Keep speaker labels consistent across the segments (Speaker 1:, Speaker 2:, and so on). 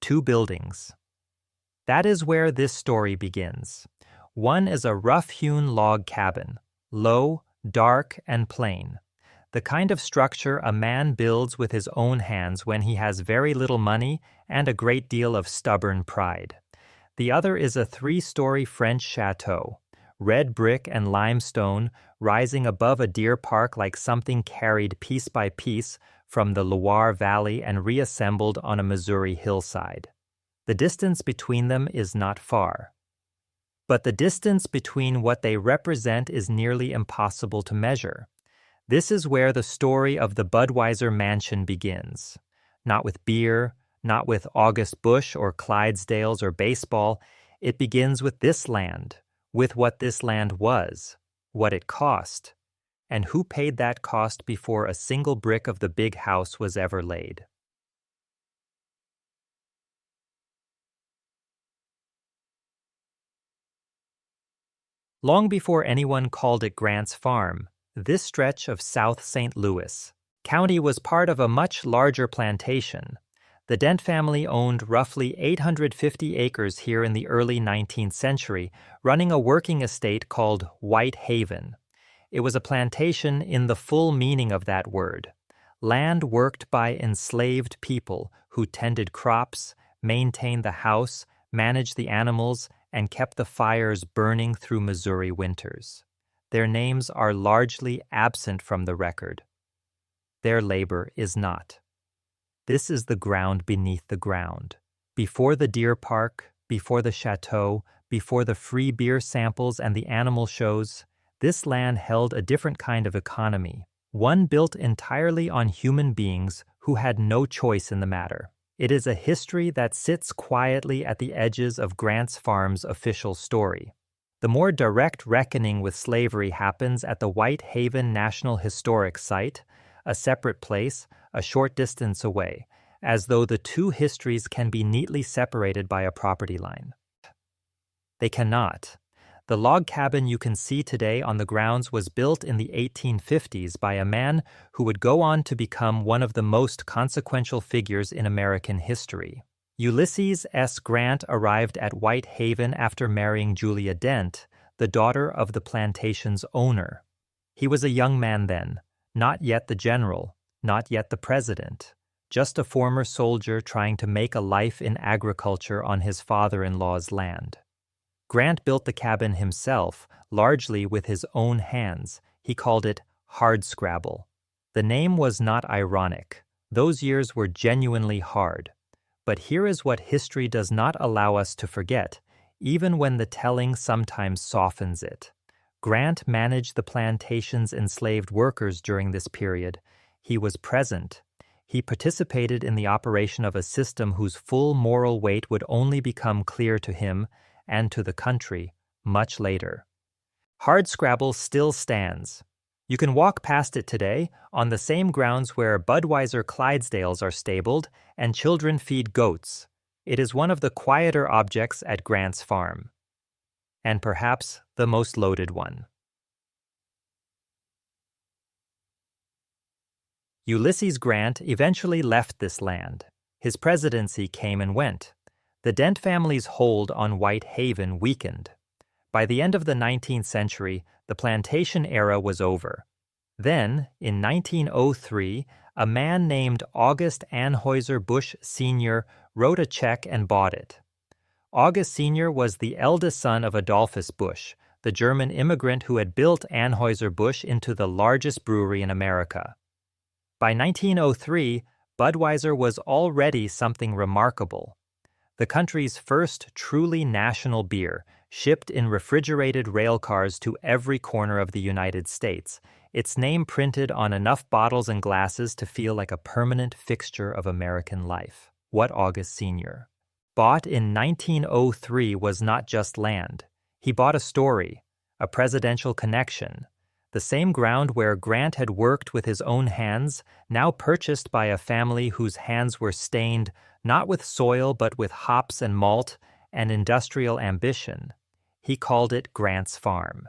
Speaker 1: 2 buildings. That is where this story begins. One is a rough-hewn log cabin, low, dark, and plain. The kind of structure a man builds with his own hands when he has very little money and a great deal of stubborn pride. The other is a 3-story French chateau, red brick and limestone, rising above a deer park like something carried piece by piece from the Loire Valley and reassembled on a Missouri hillside. The distance between them is not far. But the distance between what they represent is nearly impossible to measure. This is where the story of the Budweiser mansion begins. Not with beer, not with August Bush or Clydesdales or baseball. It begins with this land, with what this land was, what it cost, and who paid that cost before a single brick of the big house was ever laid. Long before anyone called it Grant's Farm, this stretch of South St. Louis County was part of a much larger plantation. The Dent family owned roughly 850 acres here in the early 19th century, running a working estate called White Haven. It was a plantation in the full meaning of that word. Land worked by enslaved people who tended crops, maintained the house, managed the animals, and kept the fires burning through Missouri winters. Their names are largely absent from the record. Their labor is not. This is the ground beneath the ground. Before the deer park, before the chateau, before the free beer samples and the animal shows, this land held a different kind of economy, one built entirely on human beings who had no choice in the matter. It is a history that sits quietly at the edges of Grant's Farm's official story. The more direct reckoning with slavery happens at the White Haven National Historic Site, a separate place, a short distance away, as though the two histories can be neatly separated by a property line. They cannot. The log cabin you can see today on the grounds was built in the 1850s by a man who would go on to become one of the most consequential figures in American history. Ulysses S. Grant arrived at White Haven after marrying Julia Dent, the daughter of the plantation's owner. He was a young man then, not yet the general, not yet the president, just a former soldier trying to make a life in agriculture on his father-in-law's land. Grant built the cabin himself, largely with his own hands. He called it hardscrabble. The name was not ironic. Those years were genuinely hard. But here is what history does not allow us to forget, even when the telling sometimes softens it. Grant managed the plantation's enslaved workers during this period. He was present. He participated in the operation of a system whose full moral weight would only become clear to him and to the country much later. Hardscrabble still stands. You can walk past it today on the same grounds where Budweiser Clydesdales are stabled and children feed goats. It is one of the quieter objects at Grant's Farm, and perhaps the most loaded one. Ulysses Grant eventually left this land. His presidency came and went. The Dent family's hold on White Haven weakened. By the end of the 19th century, the plantation era was over. Then, in 1903, a man named August Anheuser Busch Sr. wrote a check and bought it. August Sr. was the eldest son of Adolphus Busch, the German immigrant who had built Anheuser-Busch into the largest brewery in America. By 1903, Budweiser was already something remarkable. The country's first truly national beer, shipped in refrigerated railcars to every corner of the United States, its name printed on enough bottles and glasses to feel like a permanent fixture of American life. What August Sr. bought in 1903 was not just land. He bought a story, a presidential connection. The same ground where Grant had worked with his own hands, now purchased by a family whose hands were stained not with soil but with hops and malt and industrial ambition. He called it Grant's Farm.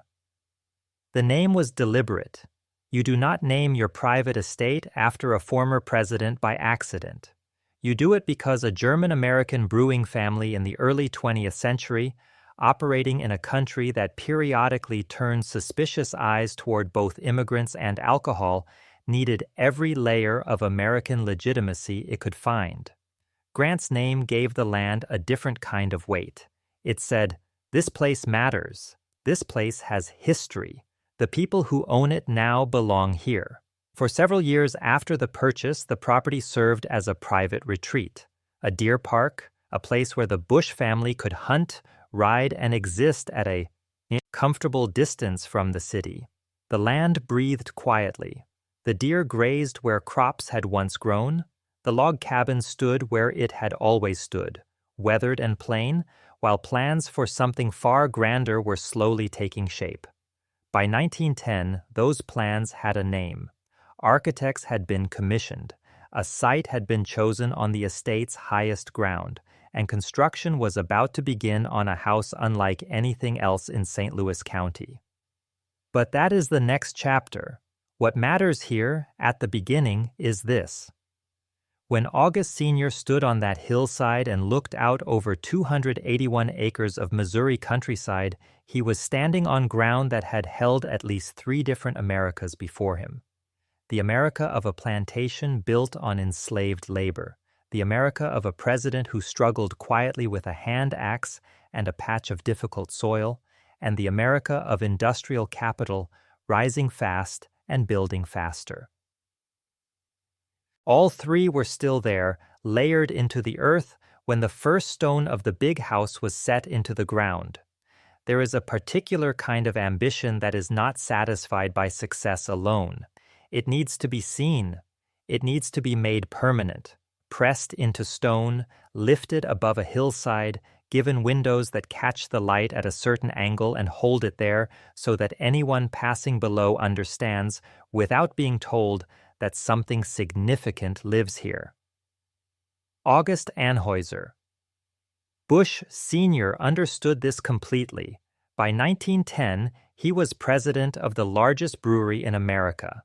Speaker 1: The name was deliberate. You do not name your private estate after a former president by accident. You do it because a German-American brewing family in the early 20th century, operating in a country that periodically turned suspicious eyes toward both immigrants and alcohol, needed every layer of American legitimacy it could find. Grant's name gave the land a different kind of weight. It said, "This place matters. This place has history. The people who own it now belong here." For several years after the purchase, the property served as a private retreat, a deer park, a place where the Bush family could hunt, ride, and exist at a comfortable distance from the city. The land breathed quietly. The deer grazed where crops had once grown. The log cabin stood where it had always stood, weathered and plain, while plans for something far grander were slowly taking shape. By 1910, those plans had a name. Architects had been commissioned, a site had been chosen on the estate's highest ground, and construction was about to begin on a house unlike anything else in St. Louis County. But that is the next chapter. What matters here, at the beginning, is this. When August Sr. stood on that hillside and looked out over 281 acres of Missouri countryside, he was standing on ground that had held at least 3 different Americas before him. The America of a plantation built on enslaved labor, the America of a president who struggled quietly with a hand axe and a patch of difficult soil, and the America of industrial capital rising fast and building faster. All 3 were still there, layered into the earth, when the first stone of the big house was set into the ground. There is a particular kind of ambition that is not satisfied by success alone. It needs to be seen. It needs to be made permanent, pressed into stone, lifted above a hillside, given windows that catch the light at a certain angle and hold it there so that anyone passing below understands, without being told, that something significant lives here. August Anheuser. Bush Sr. understood this completely. By 1910, he was president of the largest brewery in America.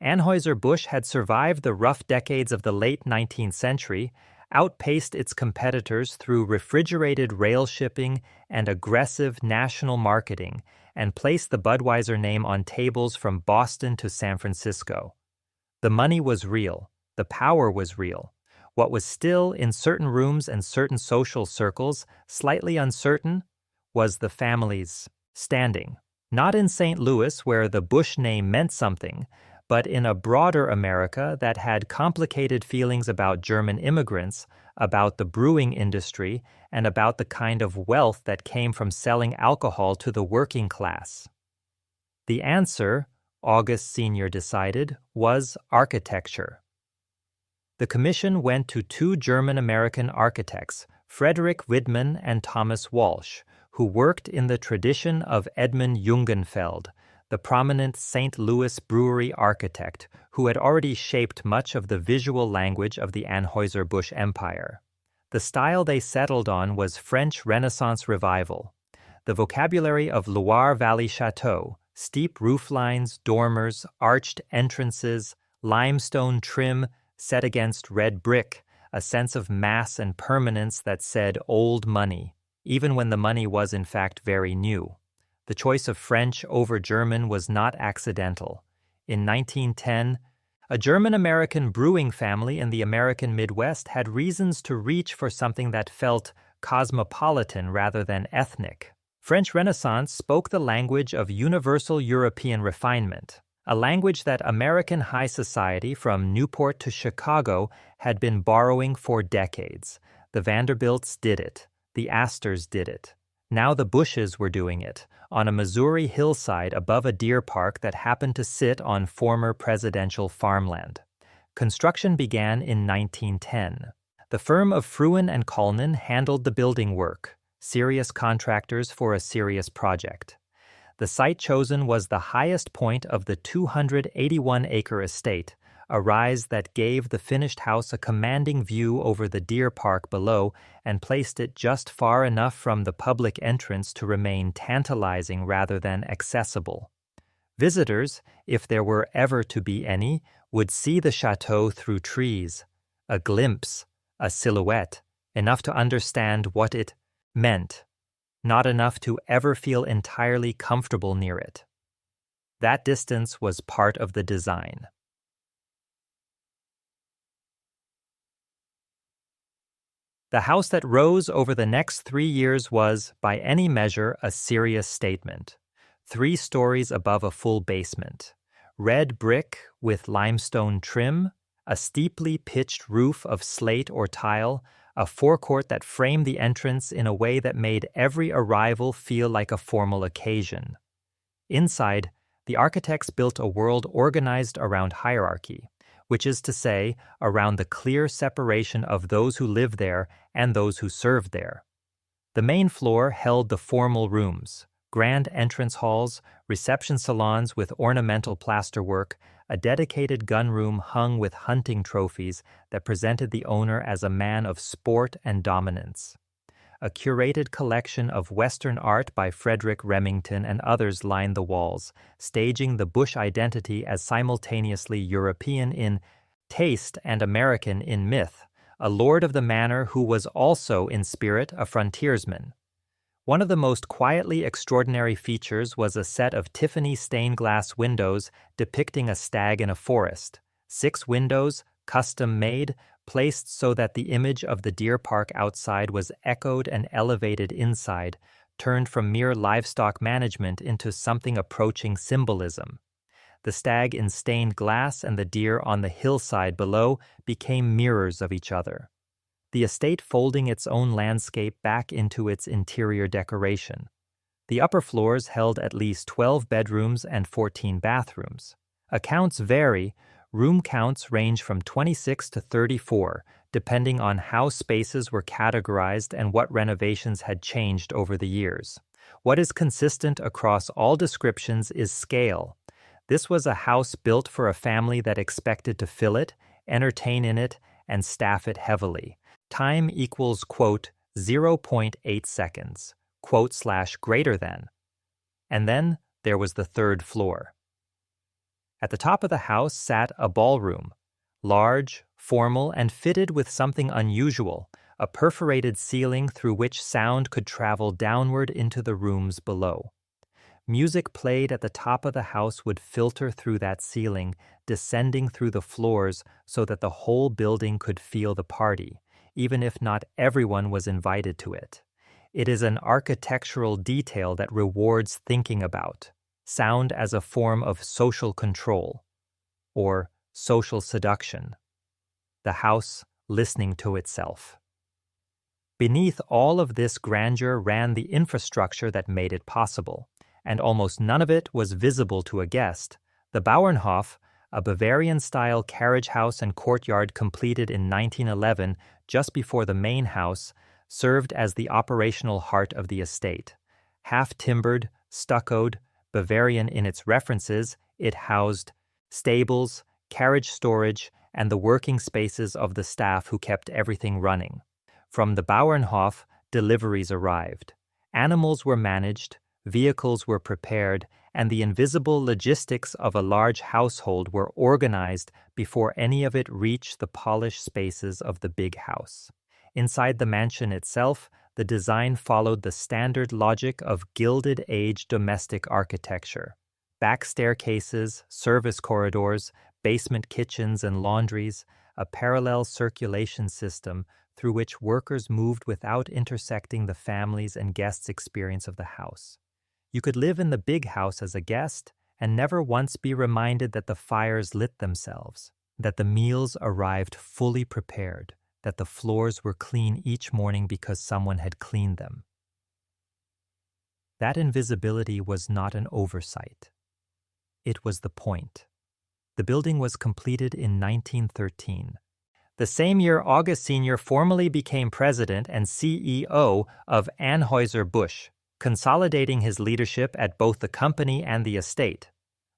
Speaker 1: Anheuser-Busch had survived the rough decades of the late 19th century, outpaced its competitors through refrigerated rail shipping and aggressive national marketing, and placed the Budweiser name on tables from Boston to San Francisco. The money was real. The power was real. What was still, in certain rooms and certain social circles, slightly uncertain, was the family's standing. Not in St. Louis, where the Bush name meant something, but in a broader America that had complicated feelings about German immigrants, about the brewing industry, and about the kind of wealth that came from selling alcohol to the working class. The answer, August Sr. decided, was architecture. The commission went to 2 German-American architects, Frederick Widmann and Thomas Walsh, who worked in the tradition of Edmund Jungenfeld, the prominent St. Louis brewery architect who had already shaped much of the visual language of the Anheuser-Busch empire. The style they settled on was French Renaissance revival, the vocabulary of Loire Valley Chateau, steep rooflines, dormers, arched entrances, limestone trim set against red brick, a sense of mass and permanence that said old money, even when the money was in fact very new. The choice of French over German was not accidental. In 1910, a German-American brewing family in the American Midwest had reasons to reach for something that felt cosmopolitan rather than ethnic. French Renaissance spoke the language of universal European refinement, a language that American high society from Newport to Chicago had been borrowing for decades. The Vanderbilts did it. The Astors did it. Now the Bushes were doing it, on a Missouri hillside above a deer park that happened to sit on former presidential farmland. Construction began in 1910. The firm of Fruin and Cullinan handled the building work, serious contractors for a serious project. The site chosen was the highest point of the 281-acre estate, a rise that gave the finished house a commanding view over the deer park below and placed it just far enough from the public entrance to remain tantalizing rather than accessible. Visitors, if there were ever to be any, would see the chateau through trees, a glimpse, a silhouette, enough to understand what it meant, not enough to ever feel entirely comfortable near it. That distance was part of the design. The house that rose over the next 3 years was, by any measure, a serious statement. 3 stories above a full basement. Red brick with limestone trim, a steeply pitched roof of slate or tile, a forecourt that framed the entrance in a way that made every arrival feel like a formal occasion. Inside, the architects built a world organized around hierarchy, which is to say, around the clear separation of those who live there and those who serve there. The main floor held the formal rooms, grand entrance halls, reception salons with ornamental plasterwork, a dedicated gun room hung with hunting trophies that presented the owner as a man of sport and dominance. A curated collection of Western art by Frederick Remington and others lined the walls, staging the Bush identity as simultaneously European in taste and American in myth, a lord of the manor who was also in spirit a frontiersman. One of the most quietly extraordinary features was a set of Tiffany stained glass windows depicting a stag in a forest. 6 windows, custom made, placed so that the image of the deer park outside was echoed and elevated inside, turned from mere livestock management into something approaching symbolism. The stag in stained glass and the deer on the hillside below became mirrors of each other. The estate folding its own landscape back into its interior decoration. The upper floors held at least 12 bedrooms and 14 bathrooms. Accounts vary. Room counts range from 26 to 34, depending on how spaces were categorized and what renovations had changed over the years. What is consistent across all descriptions is scale. This was a house built for a family that expected to fill it, entertain in it, and staff it heavily. Time equals, quote, 0.8 seconds, quote / greater than. And then there was the 3rd floor. At the top of the house sat a ballroom, large, formal, and fitted with something unusual, a perforated ceiling through which sound could travel downward into the rooms below. Music played at the top of the house would filter through that ceiling, descending through the floors so that the whole building could feel the party, even if not everyone was invited to it. It is an architectural detail that rewards thinking about. Sound as a form of social control, or social seduction. The house listening to itself. Beneath all of this grandeur ran the infrastructure that made it possible, and almost none of it was visible to a guest. The Bauernhof, a Bavarian-style carriage house and courtyard completed in 1911, just before the main house, served as the operational heart of the estate. Half-timbered, stuccoed, Bavarian in its references, it housed stables, carriage storage, and the working spaces of the staff who kept everything running. From the Bauernhof, deliveries arrived. Animals were managed, vehicles were prepared, and the invisible logistics of a large household were organized before any of it reached the polished spaces of the big house. Inside the mansion itself, the design followed the standard logic of Gilded Age domestic architecture. Back staircases, service corridors, basement kitchens and laundries, a parallel circulation system through which workers moved without intersecting the family's and guests' experience of the house. You could live in the big house as a guest and never once be reminded that the fires lit themselves, that the meals arrived fully prepared, that the floors were clean each morning because someone had cleaned them. That invisibility was not an oversight. It was the point. The building was completed in 1913. The same year, August Sr. formally became president and CEO of Anheuser-Busch, consolidating his leadership at both the company and the estate.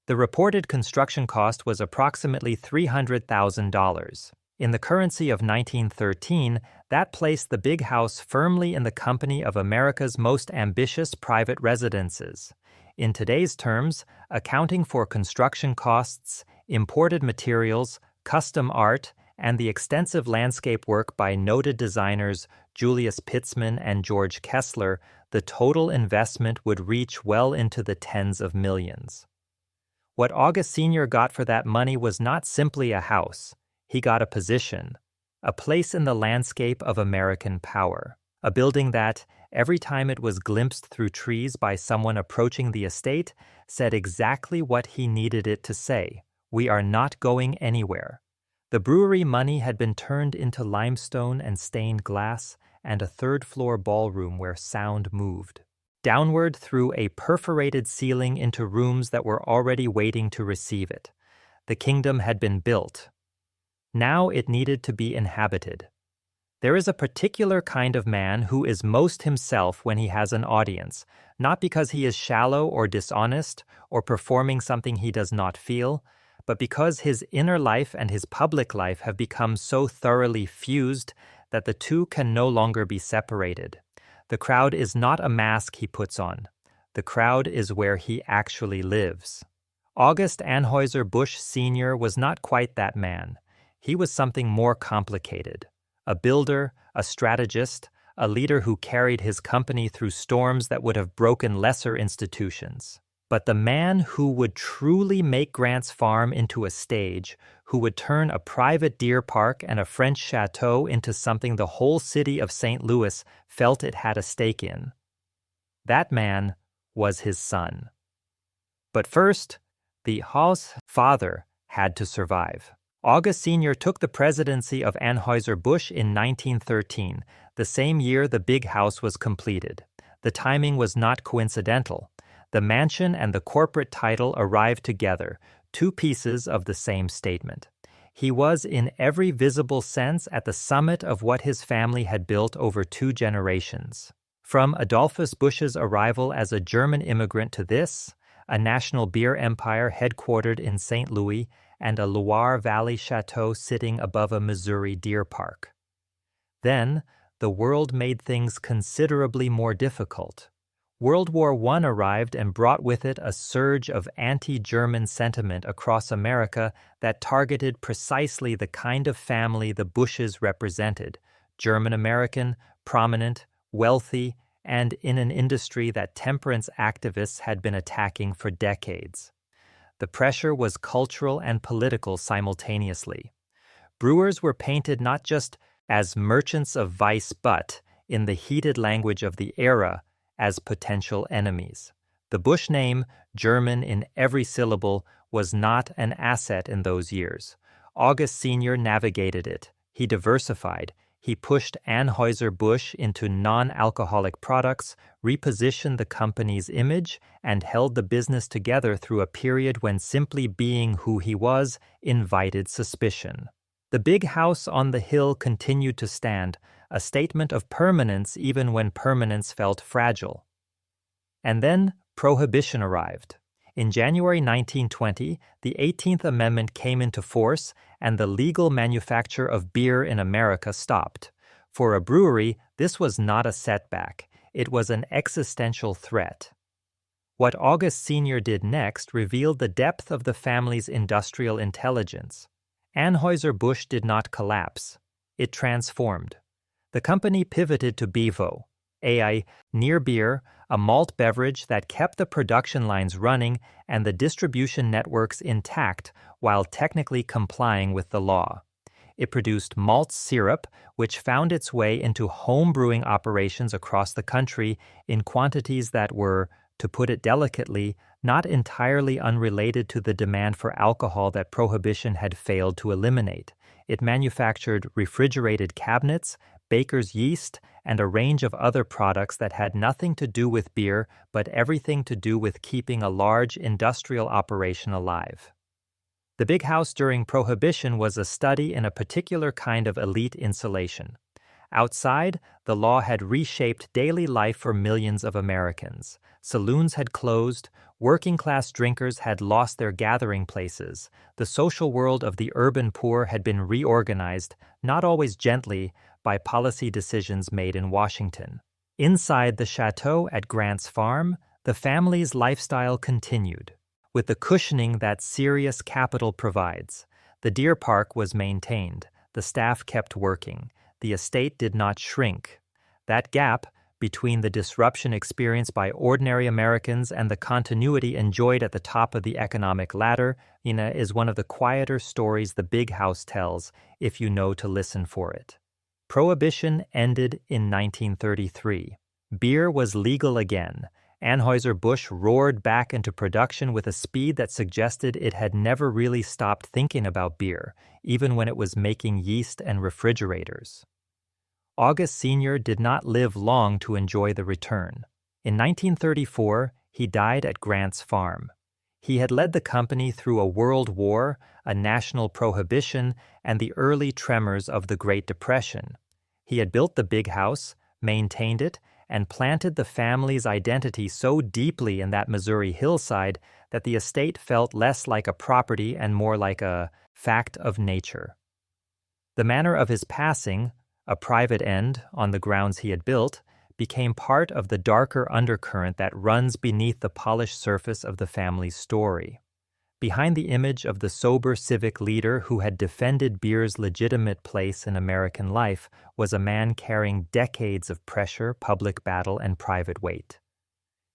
Speaker 1: The reported construction cost was approximately $300,000. In the currency of 1913, that placed the big house firmly in the company of America's most ambitious private residences. In today's terms, accounting for construction costs, imported materials, custom art, and the extensive landscape work by noted designers Julius Pitzman and George Kessler, the total investment would reach well into the tens of millions. What August Sr. got for that money was not simply a house. He got a position, a place in the landscape of American power, a building that, every time it was glimpsed through trees by someone approaching the estate, said exactly what he needed it to say: "We are not going anywhere." The brewery money had been turned into limestone and stained glass and a third-floor ballroom where sound moved downward through a perforated ceiling into rooms that were already waiting to receive it. The kingdom had been built. Now it needed to be inhabited. There is a particular kind of man who is most himself when he has an audience, not because he is shallow or dishonest or performing something he does not feel, but because his inner life and his public life have become so thoroughly fused that the two can no longer be separated. The crowd is not a mask he puts on. The crowd is where he actually lives. August Anheuser-Busch Sr. was not quite that man. He was something more complicated. A builder, a strategist, a leader who carried his company through storms that would have broken lesser institutions. But the man who would truly make Grant's Farm into a stage, who would turn a private deer park and a French chateau into something the whole city of St. Louis felt it had a stake in, that man was his son. But first, the Haus father had to survive. August Sr. took the presidency of Anheuser-Busch in 1913, the same year the big house was completed. The timing was not coincidental. The mansion and the corporate title arrived together, two pieces of the same statement. He was in every visible sense at the summit of what his family had built over 2 generations. From Adolphus Busch's arrival as a German immigrant to this, a national beer empire headquartered in St. Louis and a Loire Valley chateau sitting above a Missouri deer park. Then, the world made things considerably more difficult. World War I arrived and brought with it a surge of anti-German sentiment across America that targeted precisely the kind of family the Bushes represented: German-American, prominent, wealthy, and in an industry that temperance activists had been attacking for decades. The pressure was cultural and political simultaneously. Brewers were painted not just as merchants of vice but, in the heated language of the era, as potential enemies. The Bush name, German in every syllable, was not an asset in those years. August Sr. navigated it. He diversified. He pushed Anheuser-Busch into non-alcoholic products, repositioned the company's image, and held the business together through a period when simply being who he was invited suspicion. The big house on the hill continued to stand, a statement of permanence even when permanence felt fragile. And then Prohibition arrived. In January 1920, the 18th Amendment came into force and the legal manufacture of beer in America stopped. For a brewery, this was not a setback. It was an existential threat. What August Sr. did next revealed the depth of the family's industrial intelligence. Anheuser-Busch did not collapse. It transformed. The company pivoted to Bevo, a near beer, a malt beverage that kept the production lines running and the distribution networks intact while technically complying with the law. It produced malt syrup, which found its way into home brewing operations across the country in quantities that were, to put it delicately, not entirely unrelated to the demand for alcohol that Prohibition had failed to eliminate. It manufactured refrigerated cabinets, baker's yeast, and a range of other products that had nothing to do with beer but everything to do with keeping a large industrial operation alive. The big house during Prohibition was a study in a particular kind of elite insulation. Outside, the law had reshaped daily life for millions of Americans. Saloons had closed, working-class drinkers had lost their gathering places, the social world of the urban poor had been reorganized, not always gently, by policy decisions made in Washington. Inside the chateau at Grant's Farm, the family's lifestyle continued. With the cushioning that serious capital provides, the deer park was maintained. the staff kept working. The estate did not shrink. That gap between the disruption experienced by ordinary Americans and the continuity enjoyed at the top of the economic ladder, is one of the quieter stories the Big House tells, if you know to listen for it. Prohibition ended in 1933. Beer was legal again. Anheuser-Busch roared back into production with a speed that suggested it had never really stopped thinking about beer, even when it was making yeast and refrigerators. August Sr. did not live long to enjoy the return. In 1934, he died at Grant's farm. He had led the company through a world war, a national prohibition, and the early tremors of the Great Depression. He had built the Big House, maintained it, and planted the family's identity so deeply in that Missouri hillside that the estate felt less like a property and more like a fact of nature. The manner of his passing, a private end on the grounds he had built, became part of the darker undercurrent that runs beneath the polished surface of the family's story. Behind the image of the sober civic leader who had defended beer's legitimate place in American life was a man carrying decades of pressure, public battle, and private weight.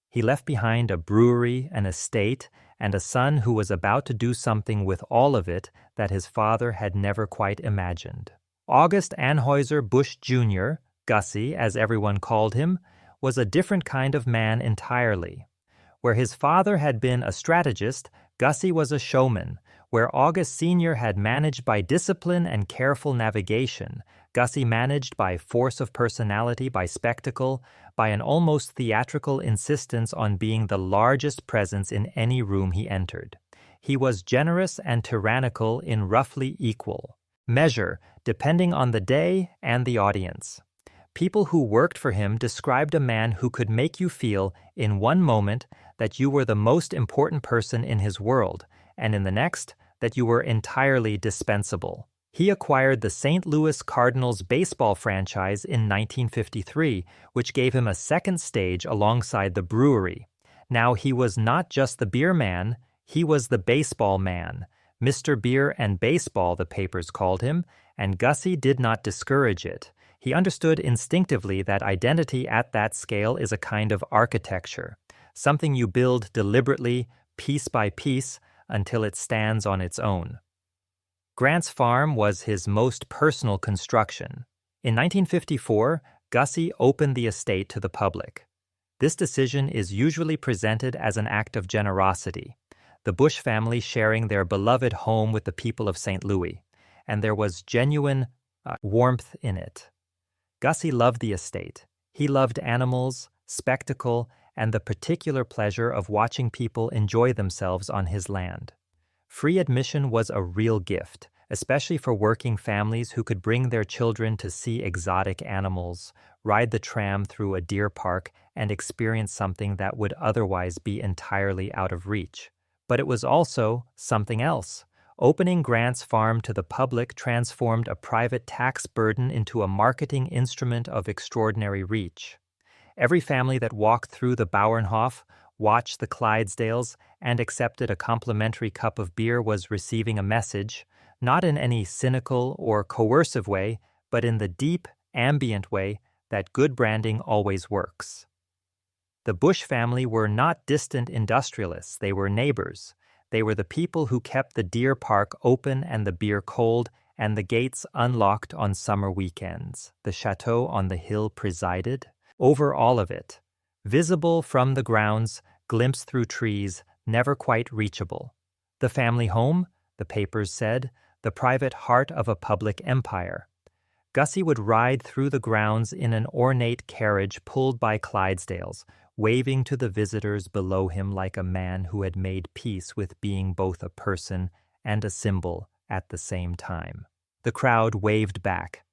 Speaker 1: He left behind a brewery, an estate, and a son who was about to do something with all of it that his father had never quite imagined. August Anheuser-Busch Jr., Gussy, as everyone called him, was a different kind of man entirely. Where his father had been a strategist, Gussy was a showman. Where August Sr. had managed by discipline and careful navigation, Gussy managed by force of personality, by spectacle, by an almost theatrical insistence on being the largest presence in any room he entered. He was generous and tyrannical in roughly equal measure, depending on the day and the audience. People who worked for him described a man who could make you feel, in one moment, that you were the most important person in his world, and in the next, that you were entirely dispensable. He acquired the St. Louis Cardinals baseball franchise in 1953, which gave him a second stage alongside the brewery. Now he was not just the beer man, he was the baseball man. Mr. Beer and Baseball, the papers called him, and Gussy did not discourage it. He understood instinctively that identity at that scale is a kind of architecture, something you build deliberately, piece by piece, until it stands on its own. Grant's farm was his most personal construction. In 1954, Gussy opened the estate to the public. This decision is usually presented as an act of generosity, the Bush family sharing their beloved home with the people of St. Louis, and there was genuine warmth in it. Gussy loved the estate. He loved animals, spectacle, and the particular pleasure of watching people enjoy themselves on his land. Free admission was a real gift, especially for working families who could bring their children to see exotic animals, ride the tram through a deer park, and experience something that would otherwise be entirely out of reach. But it was also something else. Opening Grant's farm to the public transformed a private tax burden into a marketing instrument of extraordinary reach. Every family that walked through the Bauernhof, watched the Clydesdales, and accepted a complimentary cup of beer was receiving a message, not in any cynical or coercive way, but in the deep, ambient way that good branding always works. The Bush family were not distant industrialists, they were neighbors. They were the people who kept the deer park open and the beer cold and the gates unlocked on summer weekends. The chateau on the hill presided over all of it, visible from the grounds, glimpsed through trees, never quite reachable. The family home, the papers said, the private heart of a public empire. Gussy would ride through the grounds in an ornate carriage pulled by Clydesdales, waving to the visitors below him like a man who had made peace with being both a person and a symbol at the same time. The crowd waved back.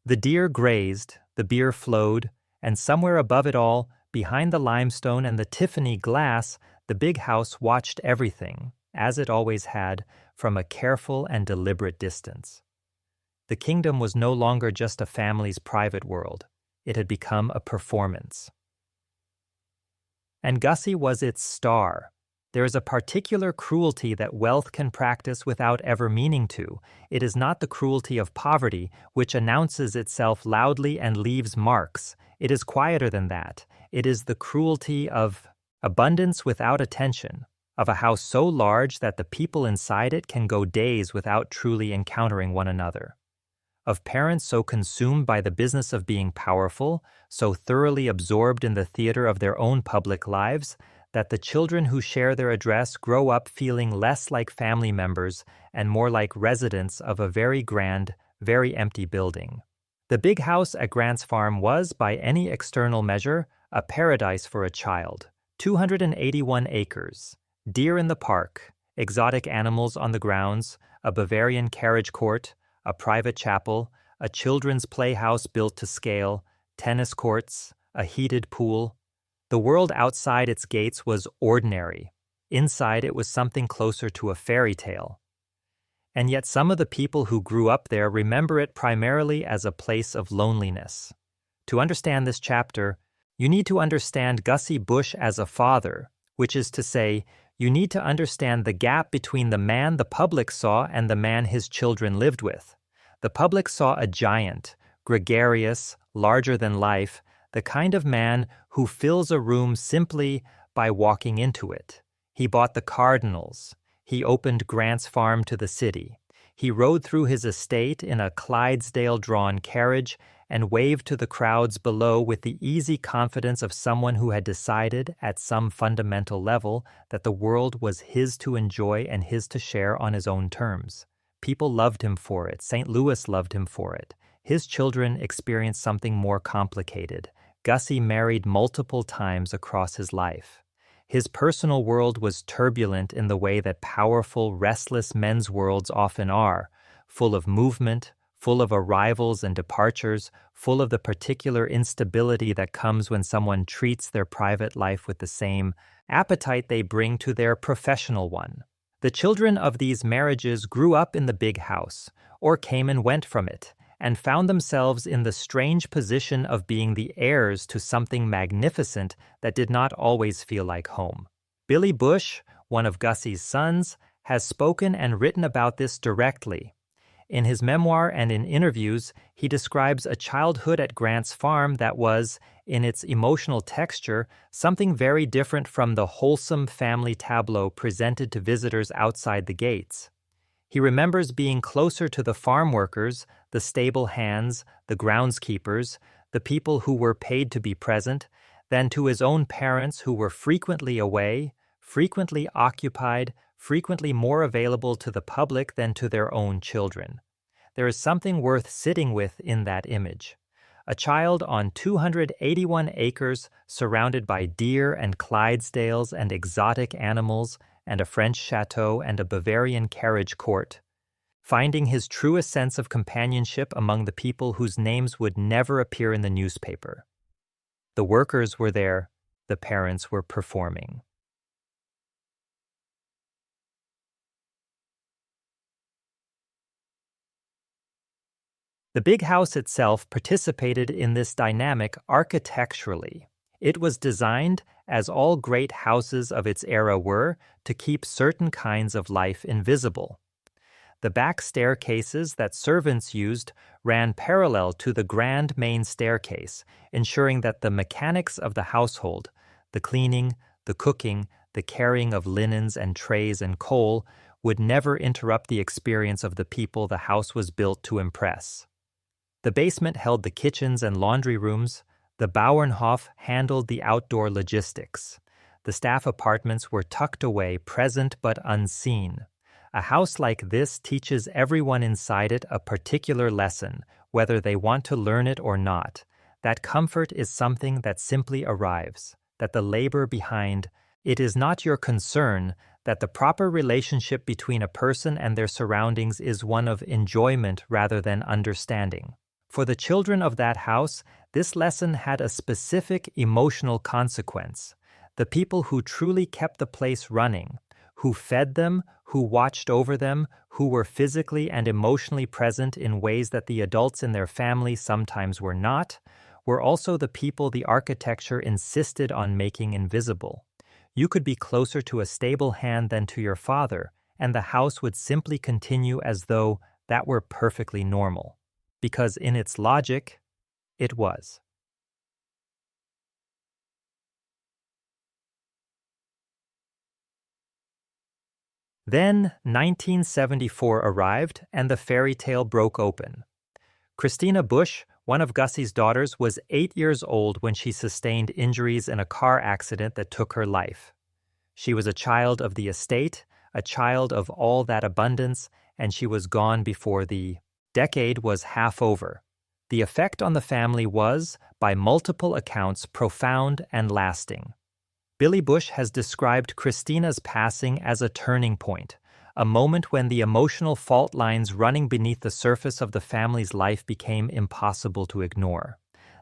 Speaker 1: The deer grazed, the beer flowed, and somewhere above it all, behind the limestone and the Tiffany glass, the big house watched everything, as it always had, from a careful and deliberate distance. The kingdom was no longer just a family's private world. It had become a performance. And Gussy was its star. There is a particular cruelty that wealth can practice without ever meaning to. It is not the cruelty of poverty, which announces itself loudly and leaves marks. It is quieter than that. It is the cruelty of abundance without attention, of a house so large that the people inside it can go days without truly encountering one another, of parents so consumed by the business of being powerful, so thoroughly absorbed in the theater of their own public lives, that the children who share their address grow up feeling less like family members and more like residents of a very grand, very empty building. The big house at Grant's Farm was, by any external measure, a paradise for a child. 281 acres, deer in the park, exotic animals on the grounds, a Bavarian carriage court, a private chapel, a children's playhouse built to scale, tennis courts, a heated pool. The world outside its gates was ordinary. Inside it was something closer to a fairy tale. And yet some of the people who grew up there remember it primarily as a place of loneliness. To understand this chapter, you need to understand Gussy Bush as a father, which is to say, you need to understand the gap between the man the public saw and the man his children lived with. The public saw a giant, gregarious, larger than life, the kind of man who fills a room simply by walking into it. He bought the Cardinals. He opened Grant's Farm to the city. He rode through his estate in a Clydesdale-drawn carriage and waved to the crowds below with the easy confidence of someone who had decided, at some fundamental level, that the world was his to enjoy and his to share on his own terms. People loved him for it. St. Louis loved him for it. His children experienced something more complicated. Gussy married multiple times across his life. His personal world was turbulent in the way that powerful, restless men's worlds often are, full of movement, full of arrivals and departures, full of the particular instability that comes when someone treats their private life with the same appetite they bring to their professional one. The children of these marriages grew up in the big house, or came and went from it, and found themselves in the strange position of being the heirs to something magnificent that did not always feel like home. Billy Bush, one of Gussy's sons, has spoken and written about this directly. In his memoir and in interviews, he describes a childhood at Grant's Farm that was, in its emotional texture, something very different from the wholesome family tableau presented to visitors outside the gates. He remembers being closer to the farm workers, the stable hands, the groundskeepers, the people who were paid to be present, than to his own parents who were frequently away, frequently occupied, frequently more available to the public than to their own children. There is something worth sitting with in that image. A child on 281 acres surrounded by deer and Clydesdales and exotic animals and a French chateau and a Bavarian carriage court, finding his truest sense of companionship among the people whose names would never appear in the newspaper. The workers were there, the parents were performing. The big house itself participated in this dynamic architecturally. It was designed, as all great houses of its era were, to keep certain kinds of life invisible. The back staircases that servants used ran parallel to the grand main staircase, ensuring that the mechanics of the household, the cleaning, the cooking, the carrying of linens and trays and coal, would never interrupt the experience of the people the house was built to impress. The basement held the kitchens and laundry rooms. The Bauernhof handled the outdoor logistics. The staff apartments were tucked away, present but unseen. A house like this teaches everyone inside it a particular lesson, whether they want to learn it or not. That comfort is something that simply arrives, that the labor behind it is not your concern, that the proper relationship between a person and their surroundings is one of enjoyment rather than understanding. For the children of that house, this lesson had a specific emotional consequence. The people who truly kept the place running, who fed them, who watched over them, who were physically and emotionally present in ways that the adults in their family sometimes were not, were also the people the architecture insisted on making invisible. You could be closer to a stable hand than to your father, and the house would simply continue as though that were perfectly normal. Because in its logic, it was. Then 1974 arrived and the fairy tale broke open. Christina Bush, one of Gussy's daughters, was 8 years old when she sustained injuries in a car accident that took her life. She was a child of the estate, a child of all that abundance, and she was gone before the decade was half over. The effect on the family was, by multiple accounts, profound and lasting. Billy Bush has described Christina's passing as a turning point, a moment when the emotional fault lines running beneath the surface of the family's life became impossible to ignore.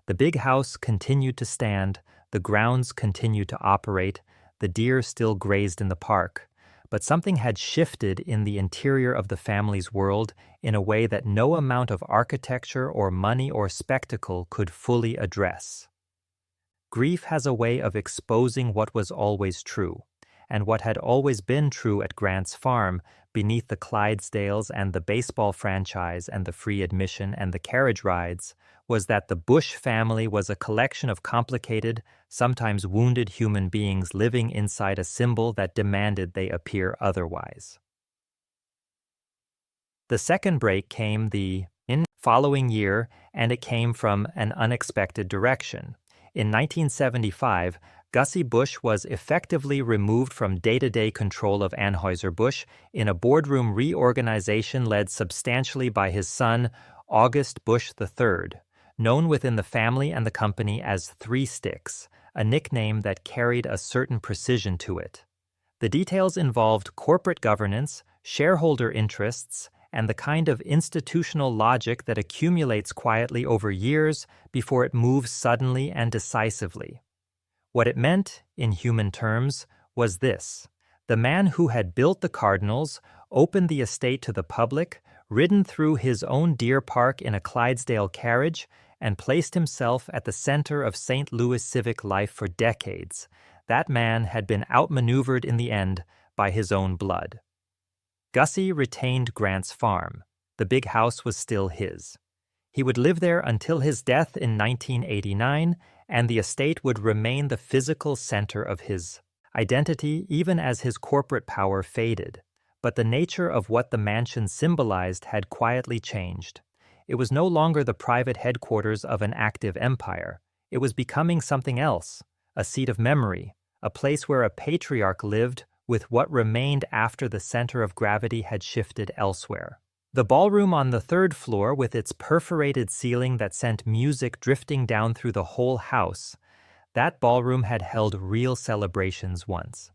Speaker 1: The big house continued to stand, the grounds continued to operate, the deer still grazed in the park, but something had shifted in the interior of the family's world in a way that no amount of architecture or money or spectacle could fully address. Grief has a way of exposing what was always true, and what had always been true at Grant's farm, beneath the Clydesdales and the baseball franchise and the free admission and the carriage rides, was that the Bush family was a collection of complicated, sometimes wounded human beings living inside a symbol that demanded they appear otherwise. The second break came the following year, and it came from an unexpected direction. In 1975, Gussy Bush was effectively removed from day-to-day control of Anheuser-Busch in a boardroom reorganization led substantially by his son, August Bush III, known within the family and the company as Three Sticks, a nickname that carried a certain precision to it. The details involved corporate governance, shareholder interests, and the kind of institutional logic that accumulates quietly over years before it moves suddenly and decisively. What it meant, in human terms, was this: the man who had built the Cardinals, opened the estate to the public, ridden through his own deer park in a Clydesdale carriage, and placed himself at the center of St. Louis civic life for decades, that man had been outmaneuvered in the end by his own blood. Gussy retained Grant's farm. The big house was still his. He would live there until his death in 1989, and the estate would remain the physical center of his identity even as his corporate power faded. But the nature of what the mansion symbolized had quietly changed. It was no longer the private headquarters of an active empire. It was becoming something else, a seat of memory, a place where a patriarch lived with what remained after the center of gravity had shifted elsewhere. The ballroom on the third floor, with its perforated ceiling that sent music drifting down through the whole house, that ballroom had held real celebrations once.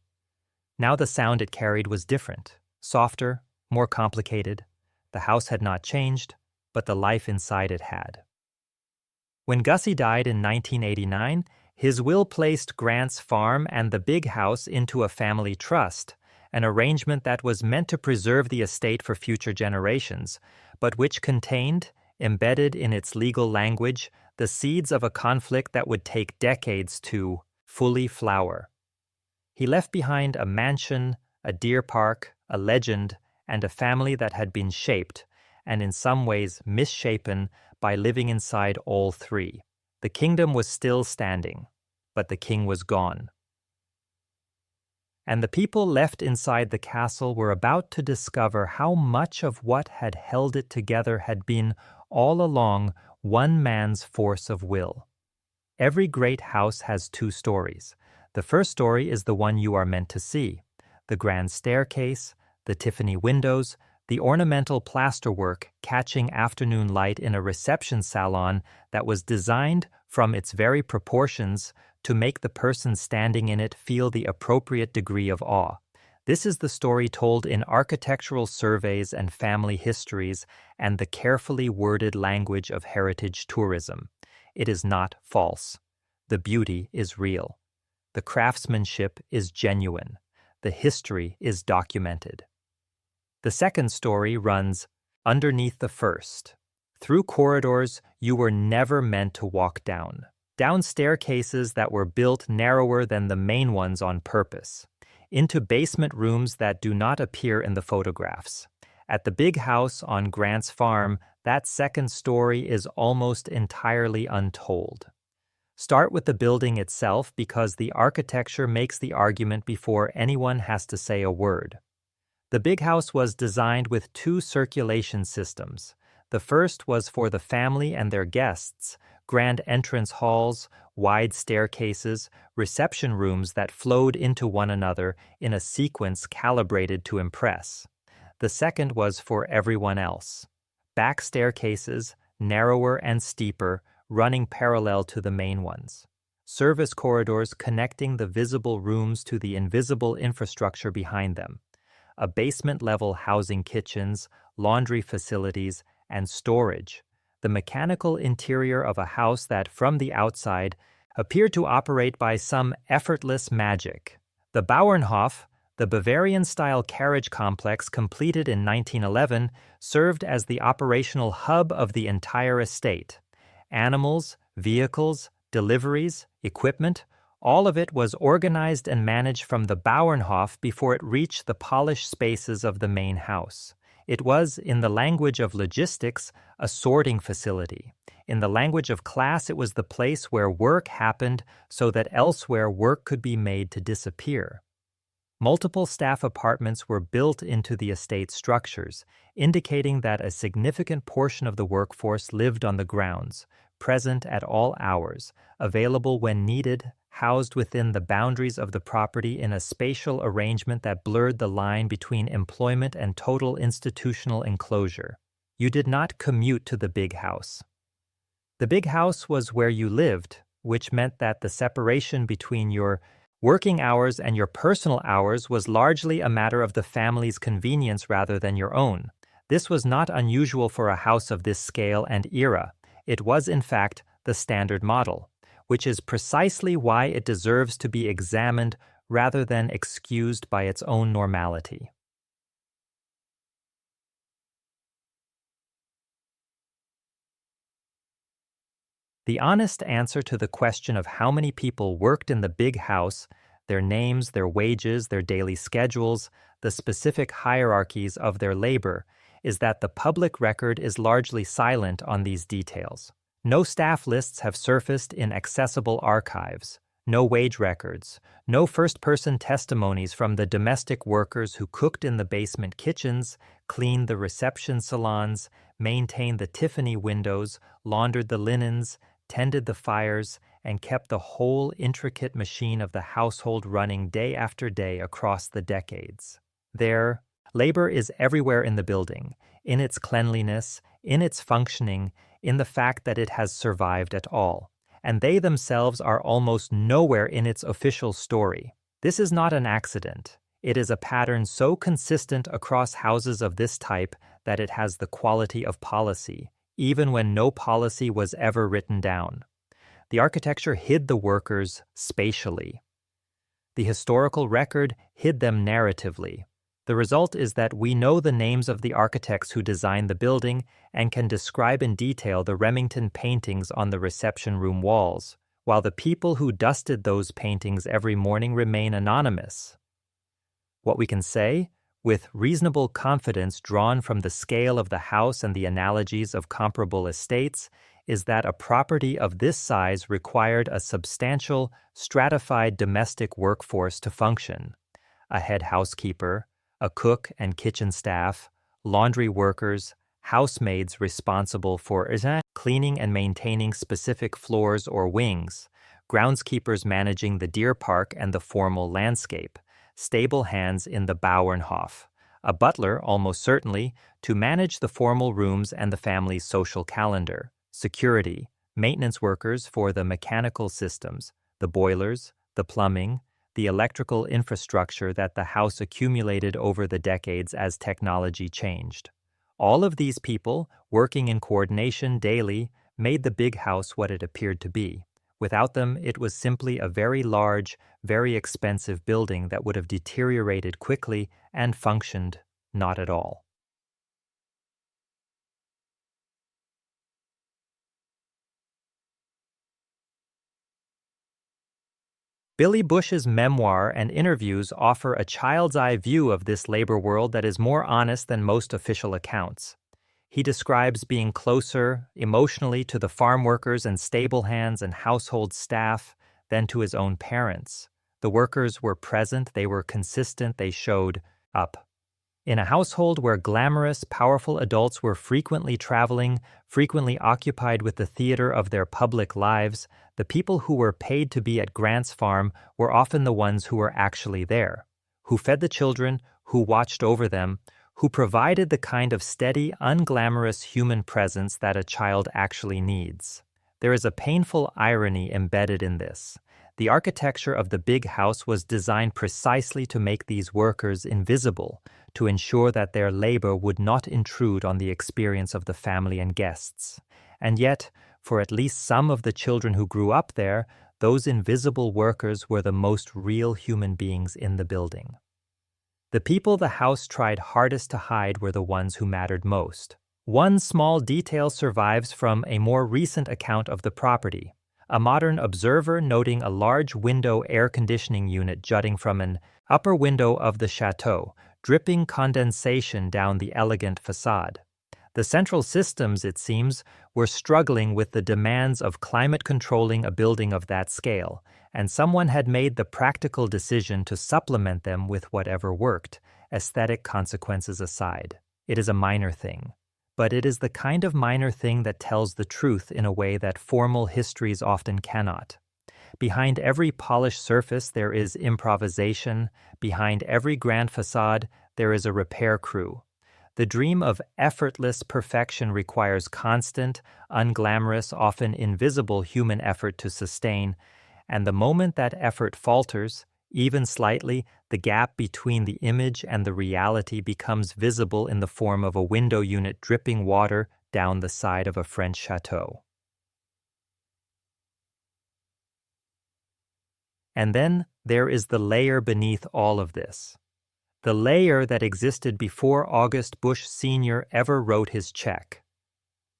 Speaker 1: Now the sound it carried was different, softer, more complicated. The house had not changed, but the life inside it had. When Gussy died in 1989, his will placed Grant's farm and the big house into a family trust, an arrangement that was meant to preserve the estate for future generations, but which contained, embedded in its legal language, the seeds of a conflict that would take decades to fully flower. He left behind a mansion, a deer park, a legend, and a family that had been shaped, and in some ways misshapen, by living inside all three. The kingdom was still standing, but the king was gone. And the people left inside the castle were about to discover how much of what had held it together had been, all along, one man's force of will. Every great house has two stories. The first story is the one you are meant to see: the grand staircase, the Tiffany windows, the ornamental plasterwork catching afternoon light in a reception salon that was designed, from its very proportions, to make the person standing in it feel the appropriate degree of awe. This is the story told in architectural surveys and family histories and the carefully worded language of heritage tourism. It is not false. The beauty is real. The craftsmanship is genuine. The history is documented. The second story runs underneath the first, through corridors you were never meant to walk down. down staircases that were built narrower than the main ones on purpose, into basement rooms that do not appear in the photographs. At the big house on Grant's farm, that second story is almost entirely untold. Start with the building itself because the architecture makes the argument before anyone has to say a word. The big house was designed with two circulation systems. The first was for the family and their guests, grand entrance halls, wide staircases, reception rooms that flowed into one another in a sequence calibrated to impress. The second was for everyone else. Back staircases, narrower and steeper, running parallel to the main ones. Service corridors connecting the visible rooms to the invisible infrastructure behind them. A basement-level housing kitchens, laundry facilities, and storage. The mechanical interior of a house that, from the outside, appeared to operate by some effortless magic. The Bauernhof, the Bavarian-style carriage complex completed in 1911, served as the operational hub of the entire estate. Animals, vehicles, deliveries, equipment, all of it was organized and managed from the Bauernhof before it reached the polished spaces of the main house. It was, in the language of logistics, a sorting facility. In the language of class, it was the place where work happened so that elsewhere work could be made to disappear. Multiple staff apartments were built into the estate structures, indicating that a significant portion of the workforce lived on the grounds, present at all hours, available when needed, housed within the boundaries of the property in a spatial arrangement that blurred the line between employment and total institutional enclosure. You did not commute to the big house. The big house was where you lived, which meant that the separation between your working hours and your personal hours was largely a matter of the family's convenience rather than your own. This was not unusual for a house of this scale and era. It was, in fact, the standard model, which is precisely why it deserves to be examined rather than excused by its own normality. The honest answer to the question of how many people worked in the big house, their names, their wages, their daily schedules, the specific hierarchies of their labor, is that the public record is largely silent on these details. No staff lists have surfaced in accessible archives, no wage records, no first-person testimonies from the domestic workers who cooked in the basement kitchens, cleaned the reception salons, maintained the Tiffany windows, laundered the linens, tended the fires, and kept the whole intricate machine of the household running day after day across the decades. There, labor is everywhere in the building, in its cleanliness, in its functioning, in the fact that it has survived at all, and they themselves are almost nowhere in its official story. This is not an accident. It is a pattern so consistent across houses of this type that it has the quality of policy, even when no policy was ever written down. The architecture hid the workers spatially. The historical record hid them narratively. The result is that we know the names of the architects who designed the building and can describe in detail the Remington paintings on the reception room walls, while the people who dusted those paintings every morning remain anonymous. What we can say, with reasonable confidence drawn from the scale of the house and the analogies of comparable estates, is that a property of this size required a substantial, stratified domestic workforce to function: a head housekeeper, a cook and kitchen staff, laundry workers, housemaids responsible for cleaning and maintaining specific floors or wings, groundskeepers managing the deer park and the formal landscape, stable hands in the Bauernhof, a butler, almost certainly, to manage the formal rooms and the family's social calendar, security, maintenance workers for the mechanical systems, the boilers, the plumbing, the electrical infrastructure that the house accumulated over the decades as technology changed. All of these people, working in coordination daily, made the big house what it appeared to be. Without them, it was simply a very large, very expensive building that would have deteriorated quickly and functioned not at all. Billy Bush's memoir and interviews offer a child's eye view of this labor world that is more honest than most official accounts. He describes being closer emotionally to the farm workers and stable hands and household staff than to his own parents. The workers were present, they were consistent, they showed up. In a household where glamorous, powerful adults were frequently traveling, frequently occupied with the theater of their public lives, the people who were paid to be at Grant's farm were often the ones who were actually there, who fed the children, who watched over them, who provided the kind of steady, unglamorous human presence that a child actually needs. There is a painful irony embedded in this. The architecture of the big house was designed precisely to make these workers invisible, to ensure that their labor would not intrude on the experience of the family and guests. And yet, for at least some of the children who grew up there, those invisible workers were the most real human beings in the building. The people the house tried hardest to hide were the ones who mattered most. One small detail survives from a more recent account of the property. A modern observer noting a large window air conditioning unit jutting from an upper window of the chateau, dripping condensation down the elegant facade. The central systems, it seems, were struggling with the demands of climate controlling a building of that scale, and someone had made the practical decision to supplement them with whatever worked, aesthetic consequences aside. It is a minor thing. But it is the kind of minor thing that tells the truth in a way that formal histories often cannot. Behind every polished surface there is improvisation. Behind every grand facade there is a repair crew. The dream of effortless perfection requires constant, unglamorous, often invisible human effort to sustain, and the moment that effort falters, even slightly, the gap between the image and the reality becomes visible in the form of a window unit dripping water down the side of a French chateau. And then there is the layer beneath all of this. The layer that existed before August Bush Sr. ever wrote his check.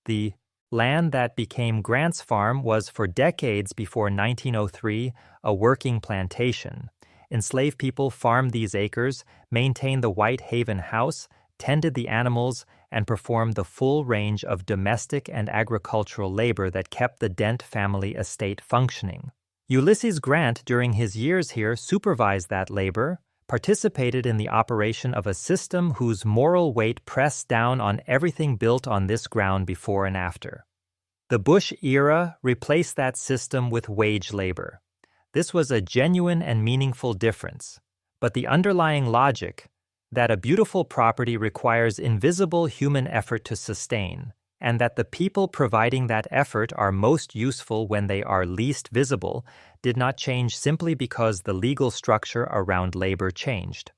Speaker 1: The land that became Grant's farm was for decades before 1903 a working plantation. Enslaved people farmed these acres, maintained the White Haven house, tended the animals, and performed the full range of domestic and agricultural labor that kept the Dent family estate functioning. Ulysses Grant, during his years here, supervised that labor, participated in the operation of a system whose moral weight pressed down on everything built on this ground before and after. The Bush era replaced that system with wage labor. This was a genuine and meaningful difference, but the underlying logic, that a beautiful property requires invisible human effort to sustain, and that the people providing that effort are most useful when they are least visible, did not change simply because the legal structure around labor changed.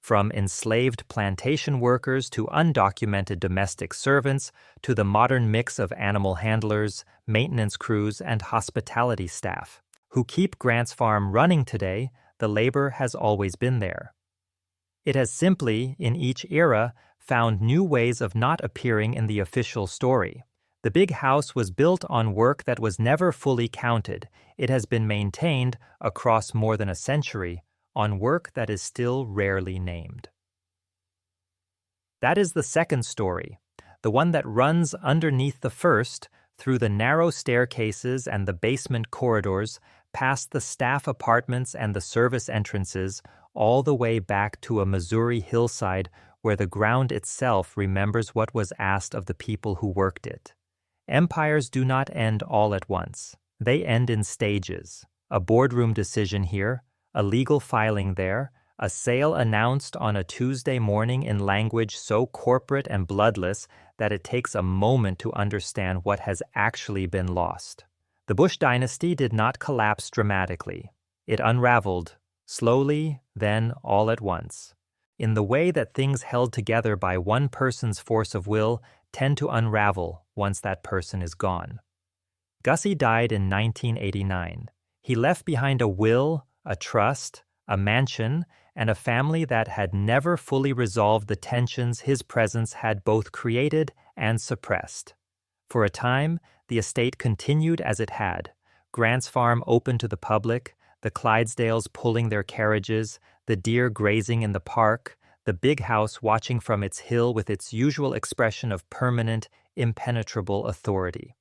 Speaker 1: From enslaved plantation workers to undocumented domestic servants to the modern mix of animal handlers, maintenance crews, and hospitality staff, who keep Grant's farm running today, the labor has always been there. It has simply, in each era, found new ways of not appearing in the official story. The big house was built on work that was never fully counted. It has been maintained, across more than a century, on work that is still rarely named. That is the second story, the one that runs underneath the first, through the narrow staircases and the basement corridors, past the staff apartments and the service entrances, all the way back to a Missouri hillside where the ground itself remembers what was asked of the people who worked it. Empires do not end all at once. They end in stages. A boardroom decision here, a legal filing there, a sale announced on a Tuesday morning in language so corporate and bloodless that it takes a moment to understand what has actually been lost. The Bush dynasty did not collapse dramatically. It unraveled, slowly, then all at once, in the way that things held together by one person's force of will tend to unravel once that person is gone. Gussy died in 1989. He left behind a will, a trust, a mansion, and a family that had never fully resolved the tensions his presence had both created and suppressed. For a time, the estate continued as it had. Grant's farm open to the public, the Clydesdales pulling their carriages, the deer grazing in the park, the big house watching from its hill with its usual expression of permanent, impenetrable authority.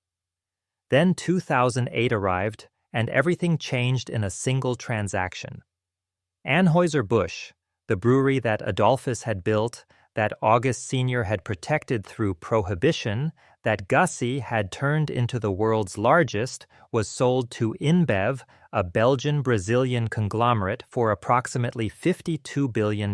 Speaker 1: Then 2008 arrived, and everything changed in a single transaction. Anheuser-Busch, the brewery that Adolphus had built, that August Sr. had protected through prohibition, that Gussy had turned into the world's largest, was sold to InBev, a Belgian-Brazilian conglomerate, for approximately $52 billion.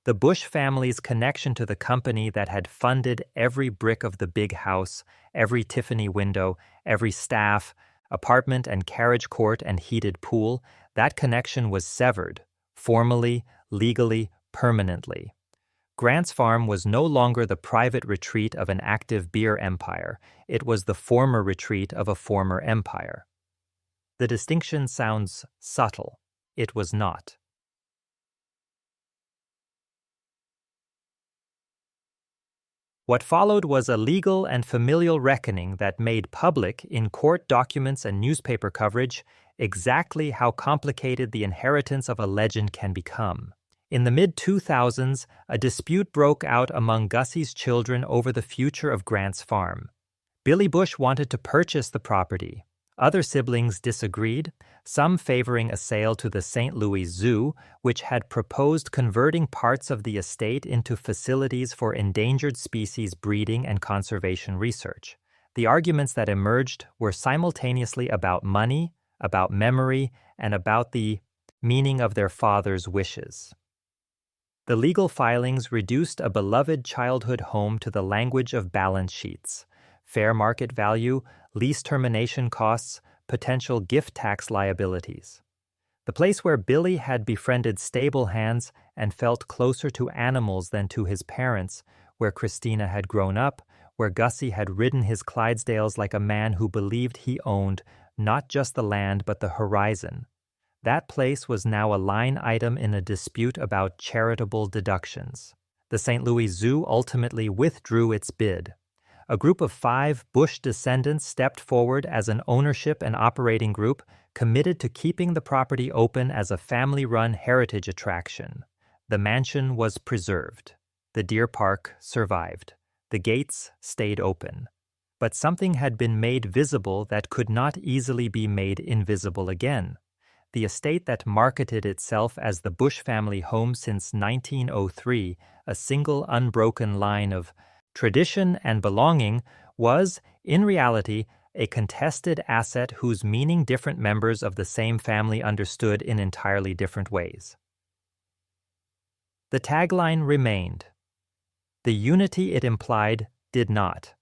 Speaker 1: The Bush family's connection to the company that had funded every brick of the big house, every Tiffany window, every staff, apartment and carriage court and heated pool, that connection was severed, formally, legally, permanently. Grant's Farm was no longer the private retreat of an active beer empire. It was the former retreat of a former empire. The distinction sounds subtle. It was not. What followed was a legal and familial reckoning that made public, in court documents and newspaper coverage, exactly how complicated the inheritance of a legend can become. In the mid-2000s, a dispute broke out among Gussy's children over the future of Grant's Farm. Billy Bush wanted to purchase the property. Other siblings disagreed, some favoring a sale to the St. Louis Zoo, which had proposed converting parts of the estate into facilities for endangered species breeding and conservation research. The arguments that emerged were simultaneously about money, about memory, and about the meaning of their father's wishes. The legal filings reduced a beloved childhood home to the language of balance sheets, fair market value, lease termination costs, potential gift tax liabilities. The place where Billy had befriended stable hands and felt closer to animals than to his parents, where Christina had grown up, where Gussy had ridden his Clydesdales like a man who believed he owned not just the land but the horizon. That place was now a line item in a dispute about charitable deductions. The St. Louis Zoo ultimately withdrew its bid. A group of 5 Bush descendants stepped forward as an ownership and operating group committed to keeping the property open as a family-run heritage attraction. The mansion was preserved. The deer park survived. The gates stayed open. But something had been made visible that could not easily be made invisible again. The estate that marketed itself as the Bush family home since 1903, a single unbroken line of tradition and belonging, was, in reality, a contested asset whose meaning different members of the same family understood in entirely different ways. The tagline remained. The unity it implied did not.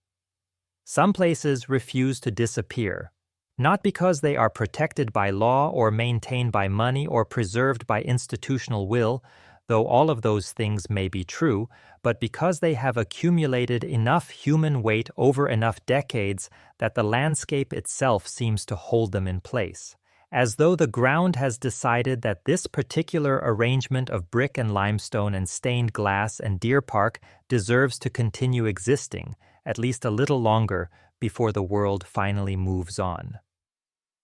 Speaker 1: Some places refuse to disappear, not because they are protected by law or maintained by money or preserved by institutional will, though all of those things may be true, but because they have accumulated enough human weight over enough decades that the landscape itself seems to hold them in place, as though the ground has decided that this particular arrangement of brick and limestone and stained glass and deer park deserves to continue existing, at least a little longer, before the world finally moves on.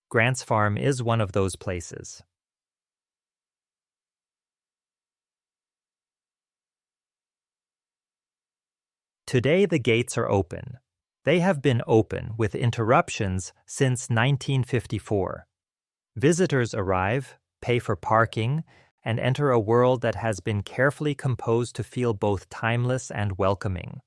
Speaker 1: Grant's Farm is one of those places. Today the gates are open. They have been open, with interruptions, since 1954. Visitors arrive, pay for parking, and enter a world that has been carefully composed to feel both timeless and welcoming.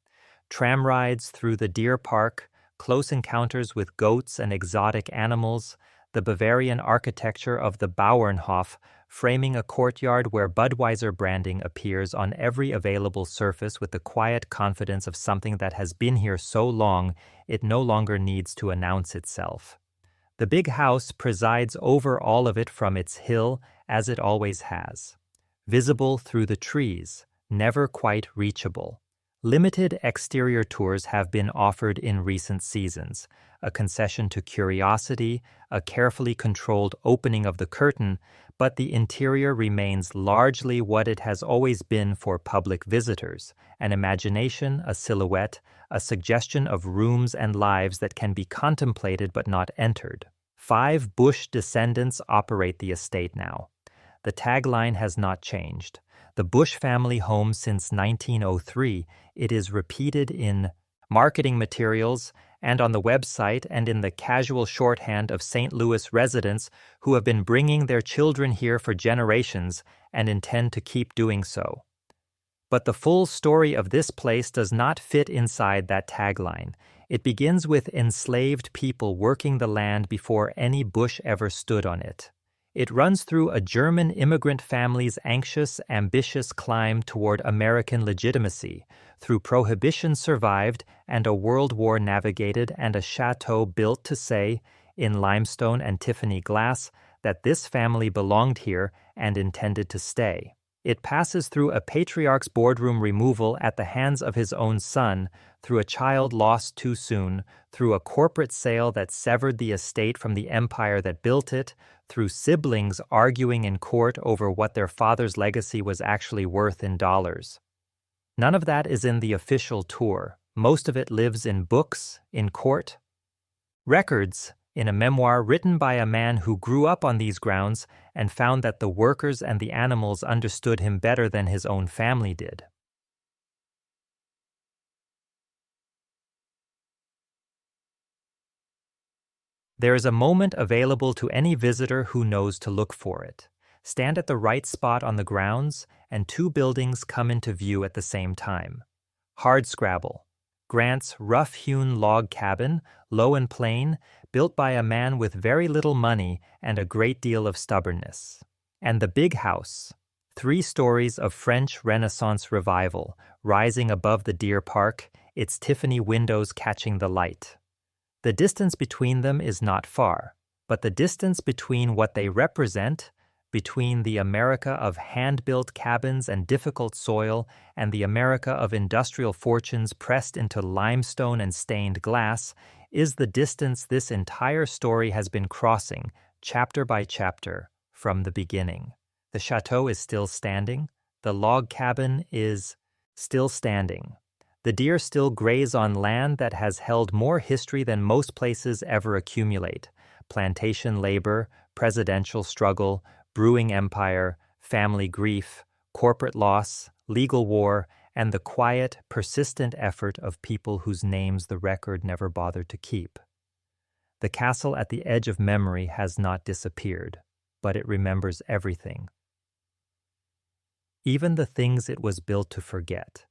Speaker 1: Tram rides through the deer park, close encounters with goats and exotic animals, the Bavarian architecture of the Bauernhof framing a courtyard where Budweiser branding appears on every available surface with the quiet confidence of something that has been here so long it no longer needs to announce itself. The big house presides over all of it from its hill, as it always has. Visible through the trees, never quite reachable. Limited exterior tours have been offered in recent seasons, a concession to curiosity, a carefully controlled opening of the curtain, but the interior remains largely what it has always been for public visitors, an imagination, a silhouette, a suggestion of rooms and lives that can be contemplated but not entered. 5 Bush descendants operate the estate now. The tagline has not changed. The Bush family home since 1903. It is repeated in marketing materials and on the website and in the casual shorthand of St. Louis residents who have been bringing their children here for generations and intend to keep doing so. But the full story of this place does not fit inside that tagline. It begins with enslaved people working the land before any Bush ever stood on it. It runs through a German immigrant family's anxious, ambitious climb toward American legitimacy, through Prohibition survived and a World War navigated and a chateau built to say, in limestone and Tiffany glass, that this family belonged here and intended to stay. It passes through a patriarch's boardroom removal at the hands of his own son, through a child lost too soon, through a corporate sale that severed the estate from the empire that built it, through siblings arguing in court over what their father's legacy was actually worth in dollars. None of that is in the official tour. Most of it lives in books, in court. Records, in a memoir written by a man who grew up on these grounds and found that the workers and the animals understood him better than his own family did. There is a moment available to any visitor who knows to look for it. Stand at the right spot on the grounds, and 2 buildings come into view at the same time. Hardscrabble, Grant's rough-hewn log cabin, low and plain, built by a man with very little money and a great deal of stubbornness. And the Big House, 3 stories of French Renaissance revival, rising above the deer park, its Tiffany windows catching the light. The distance between them is not far, but the distance between what they represent, between the America of hand-built cabins and difficult soil and the America of industrial fortunes pressed into limestone and stained glass, is the distance this entire story has been crossing, chapter by chapter, from the beginning. The chateau is still standing. The log cabin is still standing. The deer still graze on land that has held more history than most places ever accumulate. Plantation labor, presidential struggle, brewing empire, family grief, corporate loss, legal war, and the quiet, persistent effort of people whose names the record never bothered to keep. The castle at the edge of memory has not disappeared, but it remembers everything. Even the things it was built to forget.